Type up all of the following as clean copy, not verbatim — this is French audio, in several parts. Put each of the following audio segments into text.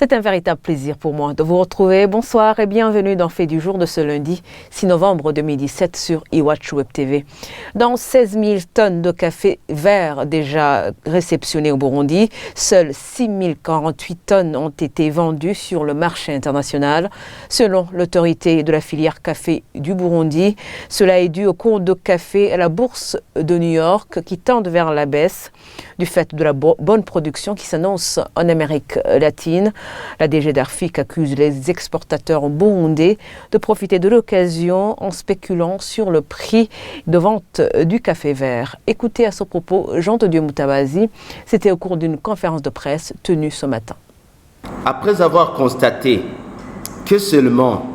C'est un véritable plaisir pour moi de vous retrouver. Bonsoir et bienvenue dans Fait du jour de ce lundi 6 novembre 2017 sur iWatch Web TV. Dans 16 000 tonnes de café vert déjà réceptionnées au Burundi, seules 6 048 tonnes ont été vendues sur le marché international. Selon l'autorité de la filière café du Burundi, cela est dû au cours de café à la bourse de New York qui tendent vers la baisse du fait de la bonne production qui s'annonce en Amérique latine. La DG d'Arfic accuse les exportateurs burundais de profiter de l'occasion en spéculant sur le prix de vente du café vert. Écoutez à ce propos Jean de Dieu Moutabazi, c'était au cours d'une conférence de presse tenue ce matin. Après avoir constaté que seulement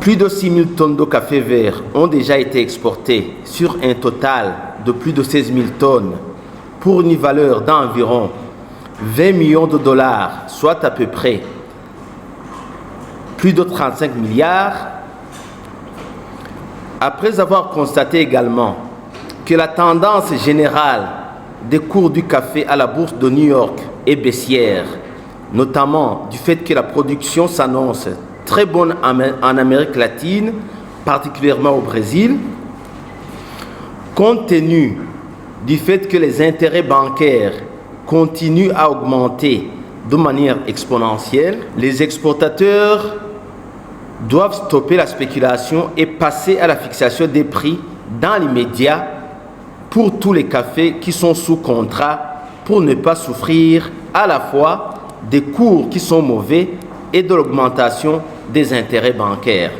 plus de 6 000 tonnes de café vert ont déjà été exportées sur un total de plus de 16 000 tonnes pour une valeur d'environ 20 millions de dollars, soit à peu près plus de 35 milliards. Après avoir constaté également que la tendance générale des cours du café à la bourse de New York est baissière, notamment du fait que la production s'annonce très bonne en Amérique latine, particulièrement au Brésil, compte tenu du fait que les intérêts bancaires continuent à augmenter de manière exponentielle, les exportateurs doivent stopper la spéculation et passer à la fixation des prix dans l'immédiat pour tous les cafés qui sont sous contrat pour ne pas souffrir à la fois des cours qui sont mauvais et de l'augmentation des intérêts bancaires.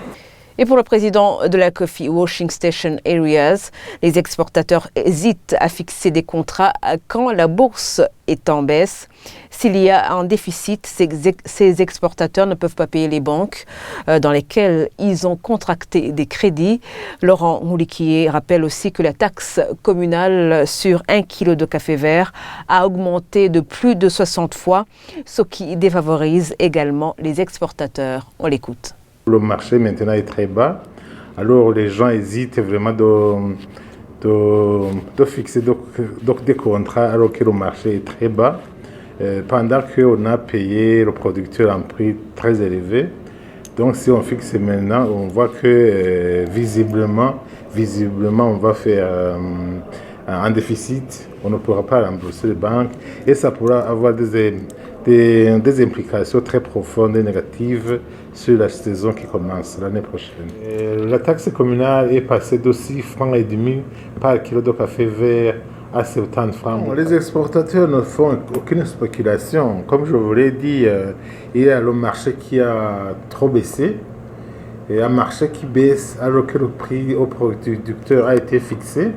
Et pour le président de la Coffee Washing Station Areas, les exportateurs hésitent à fixer des contrats quand la bourse est en baisse. S'il y a un déficit, ces exportateurs ne peuvent pas payer les banques dans lesquelles ils ont contracté des crédits. Laurent Mouliquier rappelle aussi que la taxe communale sur 1 kilo de café vert a augmenté de plus de 60 fois, ce qui défavorise également les exportateurs. On l'écoute. Le marché maintenant est très bas, alors les gens hésitent vraiment de fixer des contrats alors que le marché est très bas, pendant qu'on a payé le producteur un prix très élevé. Donc si on fixe maintenant, on voit que visiblement on va faire un déficit, on ne pourra pas rembourser les banques et ça pourra avoir des implications très profondes et négatives sur la saison qui commence l'année prochaine. La taxe communale est passée de 6,5 francs par kilo de café vert à 70 francs. Les exportateurs ne font aucune spéculation. Comme je vous l'ai dit, il y a le marché qui a trop baissé et un marché qui baisse alors que le prix au producteur a été fixé.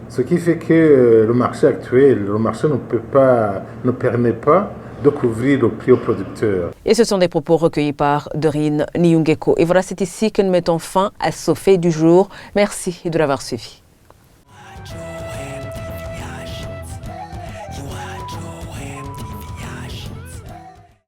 Ce qui fait que le marché actuel, le marché ne permet pas de couvrir le prix aux producteurs. Et ce sont des propos recueillis par Dorine Niungeko. Et voilà, c'est ici que nous mettons fin à ce fait du jour. Merci de l'avoir suivi.